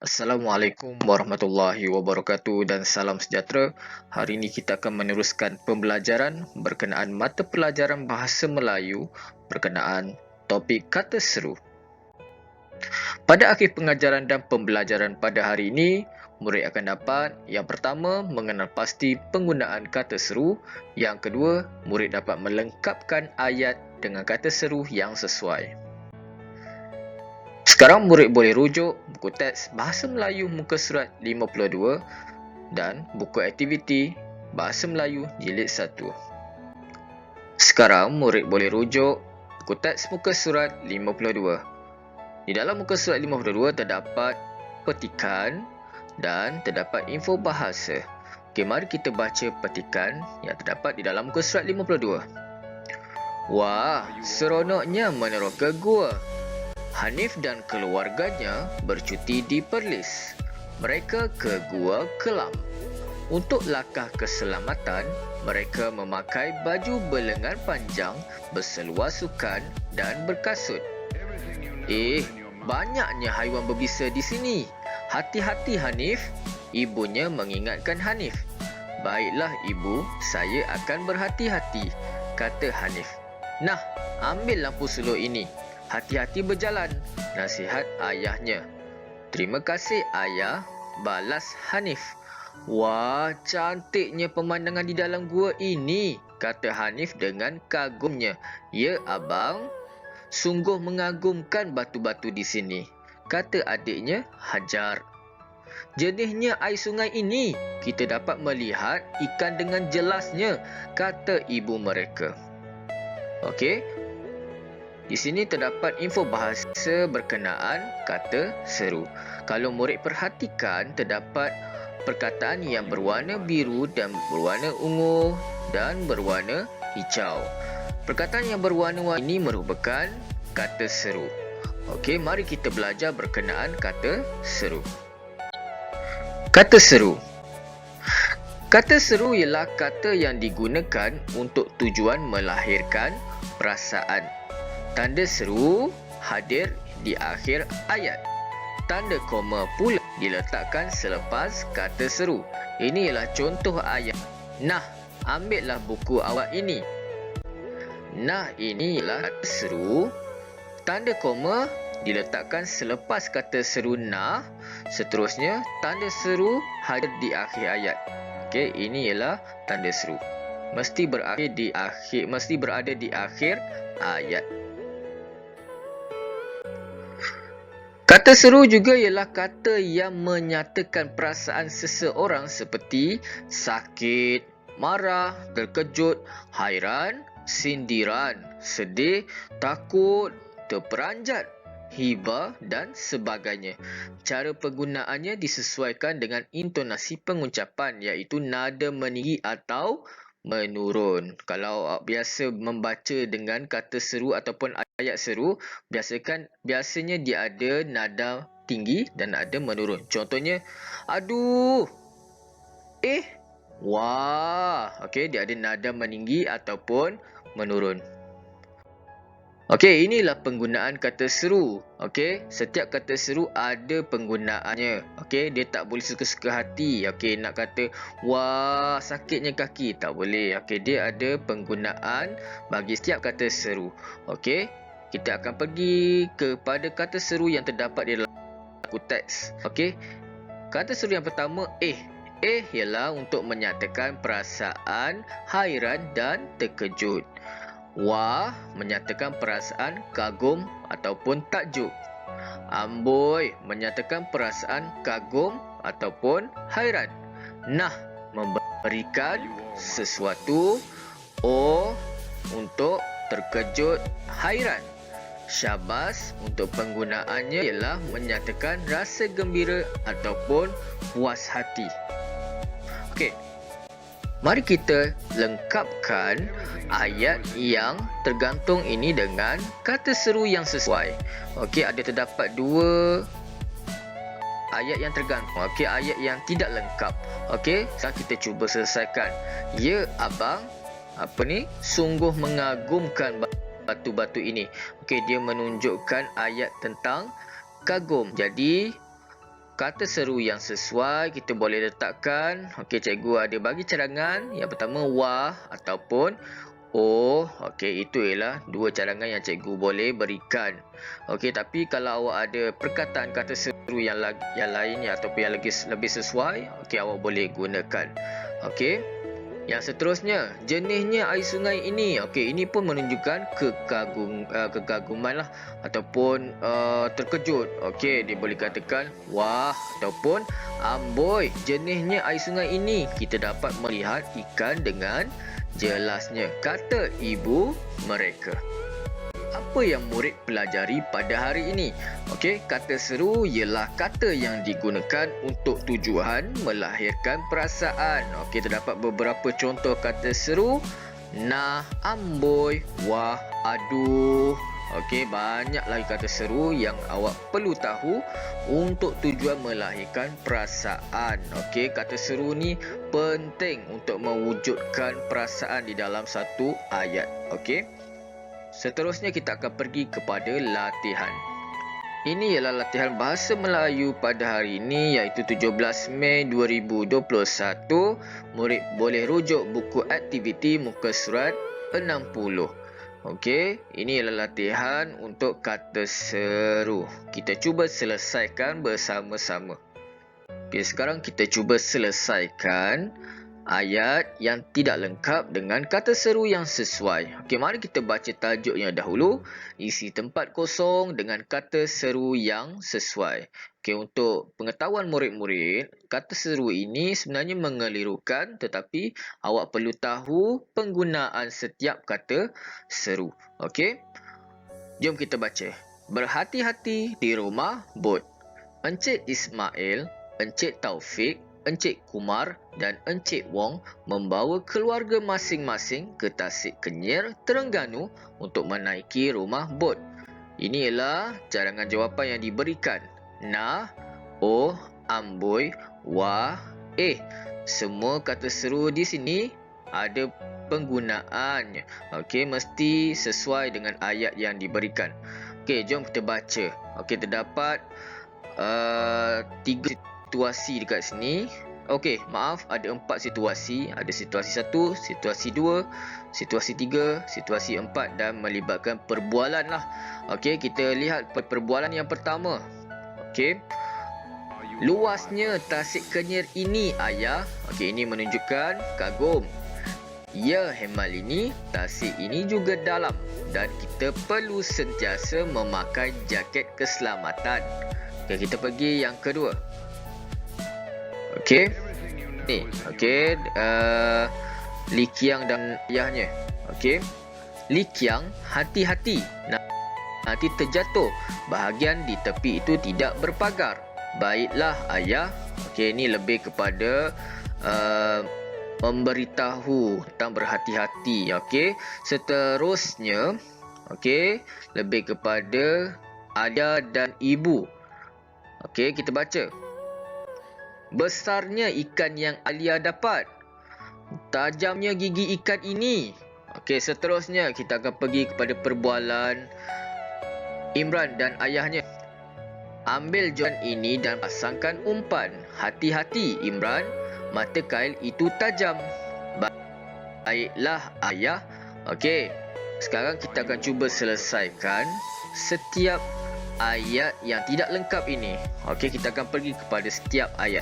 Assalamualaikum warahmatullahi wabarakatuh dan salam sejahtera. Hari ini kita akan meneruskan pembelajaran berkenaan mata pelajaran Bahasa Melayu berkenaan topik kata seru. Pada akhir pengajaran dan pembelajaran pada hari ini, murid akan dapat yang pertama mengenal pasti penggunaan kata seru, yang kedua murid dapat melengkapkan ayat dengan kata seru yang sesuai. Sekarang murid boleh rujuk buku teks Bahasa Melayu muka surat 52 dan buku aktiviti Bahasa Melayu jilid 1. Sekarang murid boleh rujuk buku teks muka surat 52. Di dalam muka surat 52 terdapat petikan dan terdapat info bahasa. Okey, mari kita baca petikan yang terdapat di dalam muka surat 52. Wah, seronoknya meneroka gua. Hanif dan keluarganya bercuti di Perlis. Mereka ke Gua Kelam. Untuk langkah keselamatan, mereka memakai baju berlengan panjang, berseluar sukan dan berkasut. Banyaknya haiwan berbisa di sini. Hati-hati Hanif, ibunya mengingatkan Hanif. Baiklah ibu, saya akan berhati-hati, kata Hanif. Nah, ambil lampu suluh ini. Hati-hati berjalan, nasihat ayahnya. Terima kasih ayah, balas Hanif. Wah, cantiknya pemandangan di dalam gua ini, kata Hanif dengan kagumnya. Ya abang, sungguh mengagumkan batu-batu di sini, kata adiknya Hajar. Jernihnya air sungai ini, kita dapat melihat ikan dengan jelasnya, kata ibu mereka. Okey. Di sini terdapat info bahasa berkenaan kata seru. Kalau murid perhatikan, terdapat perkataan yang berwarna biru dan berwarna ungu dan berwarna hijau. Perkataan yang berwarna ini merupakan kata seru. Okey, mari kita belajar berkenaan kata seru. Kata seru. Kata seru ialah kata yang digunakan untuk tujuan melahirkan perasaan. Tanda seru hadir di akhir ayat. Tanda koma pula diletakkan selepas kata seru. Ini ialah contoh ayat. Nah, ambillah buku awak ini. Nah, ini ialah kata seru. Tanda koma diletakkan selepas kata seru nah. Seterusnya, tanda seru hadir di akhir ayat. Okey, ini ialah tanda seru. Mesti berada di akhir ayat. Kata seru juga ialah kata yang menyatakan perasaan seseorang seperti sakit, marah, terkejut, hairan, sindiran, sedih, takut, terperanjat, hibah dan sebagainya. Cara penggunaannya disesuaikan dengan intonasi pengucapan, iaitu nada meninggi atau menurun. Kalau biasa membaca dengan kata seru ataupun ayat seru, biasanya dia ada nada tinggi dan ada menurun. Contohnya, aduh, wah. Okey, dia ada nada meninggi ataupun menurun. Okey, inilah penggunaan kata seru. Okey, setiap kata seru ada penggunaannya. Okey, dia tak boleh suka-suka hati. Okey, nak kata wah sakitnya kaki, tak boleh. Okey, dia ada penggunaan bagi setiap kata seru. Okey, kita akan pergi kepada kata seru yang terdapat di dalam buku teks. Okey, kata seru yang pertama ialah untuk menyatakan perasaan hairan dan terkejut. Wah menyatakan perasaan kagum ataupun takjub. Amboi menyatakan perasaan kagum ataupun hairan. Nah memberikan sesuatu. Oh untuk terkejut, hairan. Syabas untuk penggunaannya ialah menyatakan rasa gembira ataupun puas hati. Okey. Mari kita lengkapkan ayat yang tergantung ini dengan kata seru yang sesuai. Okey, ada terdapat dua ayat yang tergantung. Okey, ayat yang tidak lengkap. Okey, sekarang kita cuba selesaikan. Ya abang, sungguh mengagumkan batu-batu ini. Okey, dia menunjukkan ayat tentang kagum. Jadi kata seru yang sesuai kita boleh letakkan. Okey, cikgu ada bagi cadangan. Yang pertama wah ataupun oh. Okey, itu ialah dua cadangan yang cikgu boleh berikan. Okey, tapi kalau awak ada perkataan kata seru yang lain ataupun yang lebih sesuai, okey, awak boleh gunakan. Okey. Yang seterusnya, jenihnya air sungai ini. Okey, ini pun menunjukkan kekaguman lah ataupun terkejut. Okey, dia boleh katakan wah ataupun amboi, jenihnya air sungai ini. Kita dapat melihat ikan dengan jelasnya, kata ibu mereka. Apa yang murid pelajari pada hari ini? Okey, kata seru ialah kata yang digunakan untuk tujuan melahirkan perasaan. Okey, terdapat beberapa contoh kata seru. Nah, amboi, wah, aduh. Okey, banyak lagi kata seru yang awak perlu tahu untuk tujuan melahirkan perasaan. Okey, kata seru ni penting untuk mewujudkan perasaan di dalam satu ayat. Okey. Seterusnya kita akan pergi kepada latihan. Ini ialah latihan bahasa Melayu pada hari ini iaitu 17 Mei 2021. Murid boleh rujuk buku aktiviti muka surat 60. Okey, ini ialah latihan untuk kata seru. Kita cuba selesaikan bersama-sama. Okey, sekarang kita cuba selesaikan ayat yang tidak lengkap dengan kata seru yang sesuai. Okey, mari kita baca tajuknya dahulu. Isi tempat kosong dengan kata seru yang sesuai. Okey, untuk pengetahuan murid-murid, kata seru ini sebenarnya mengelirukan tetapi awak perlu tahu penggunaan setiap kata seru. Okey, jom kita baca. Berhati-hati di rumah bot. Encik Ismail, Encik Taufik, Encik Kumar dan Encik Wong membawa keluarga masing-masing ke Tasik Kenyir, Terengganu untuk menaiki rumah bot. Ini ialah cadangan jawapan yang diberikan. Nah, oh, amboi, wah, semua kata seru di sini ada penggunaannya. Okey, mesti sesuai dengan ayat yang diberikan. Okey, jom kita baca. Okey, terdapat 3 situasi dekat sini. Okey, maaf, ada 4 situasi. Ada situasi 1, situasi 2, situasi 3, situasi 4 dan melibatkan perbualan lah. Okey, kita lihat perbualan yang pertama. Okey. Luasnya Tasik Kenyir ini, ayah. Okey, ini menunjukkan kagum. Ya, Hemal ini, tasik ini juga dalam dan kita perlu sentiasa memakai jaket keselamatan. Okey, kita pergi yang kedua. Okey. Ni, okey, Li Qiang dan ayahnya. Okey. Li Qiang, hati-hati. Nanti terjatuh. Bahagian di tepi itu tidak berpagar. Baiklah, ayah. Okey, ini lebih kepada memberitahu tentang berhati-hati. Okey. Seterusnya, okey, lebih kepada ayah dan ibu. Okey, kita baca. Besarnya ikan yang Alia dapat. Tajamnya gigi ikan ini. Okey, seterusnya kita akan pergi kepada perbualan Imran dan ayahnya. Ambil joran ini dan pasangkan umpan. Hati-hati, Imran. Mata kail itu tajam. Baiklah, ayah. Okey, sekarang kita akan cuba selesaikan setiap ayat yang tidak lengkap ini. Okey, kita akan pergi kepada setiap ayat.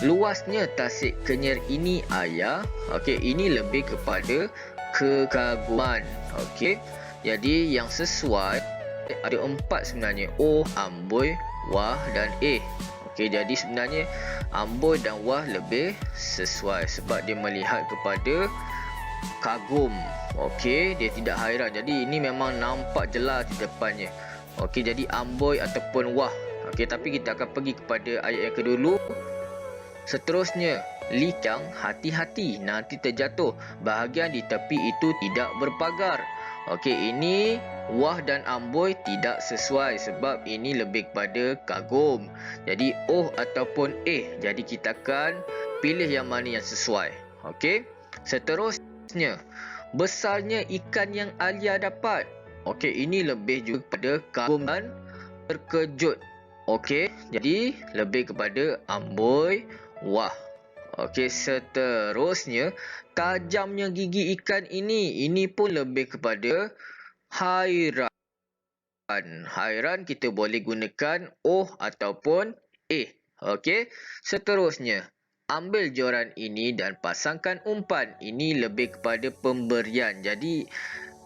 Luasnya Tasik Kenyir ini, ayah. Okey, ini lebih kepada kekaguman. Okey, jadi yang sesuai ada 4 sebenarnya. Oh, amboi, wah dan Okey, jadi sebenarnya amboi dan wah lebih sesuai sebab dia melihat kepada kagum. Okey, dia tidak hairan. Jadi ini memang nampak jelas di depannya. Okey, jadi amboi ataupun wah. Okey, tapi kita akan pergi kepada ayat yang kedua. Seterusnya, Li Qiang, hati-hati nanti terjatuh. Bahagian di tepi itu tidak berpagar. Okey, ini wah dan amboi tidak sesuai sebab ini lebih kepada kagum. Jadi oh ataupun jadi kita akan pilih yang mana yang sesuai. Okey. Seterusnya, besarnya ikan yang Alia dapat. Okey, ini lebih juga kepada kagum dan terkejut. Okey, jadi lebih kepada amboi, wah. Okey, seterusnya tajamnya gigi ikan ini pun lebih kepada hairan. Hairan kita boleh gunakan oh ataupun Okey, seterusnya ambil joran ini dan pasangkan umpan. Ini lebih kepada pemberian. Jadi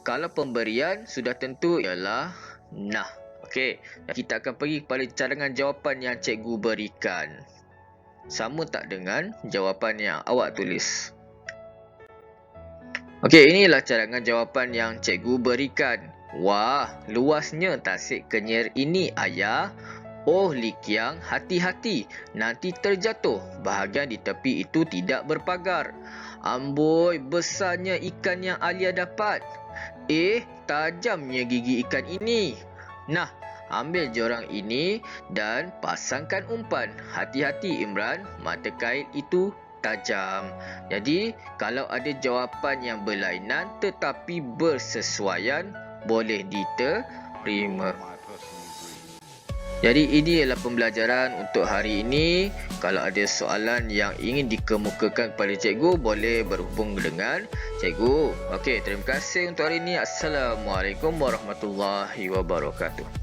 kalau pemberian sudah tentu ialah nah. Okey, kita akan pergi kepada cadangan jawapan yang cikgu berikan. Sama tak dengan jawapan yang awak tulis? Okey, inilah cadangan jawapan yang cikgu berikan. Wah, luasnya tasik kenyir ini ayah. Oh Likiang, hati-hati, nanti terjatuh. Bahagian di tepi itu tidak berpagar. Amboi, besarnya ikan yang Alia dapat. Tajamnya gigi ikan ini. Nah, ambil jorang ini dan pasangkan umpan. Hati-hati Imran, mata kail itu tajam. Jadi, kalau ada jawapan yang berlainan tetapi bersesuaian, boleh diterima. Jadi ini adalah pembelajaran untuk hari ini. Kalau ada soalan yang ingin dikemukakan kepada cikgu, boleh berhubung dengan cikgu. Okey, terima kasih untuk hari ini. Assalamualaikum warahmatullahi wabarakatuh.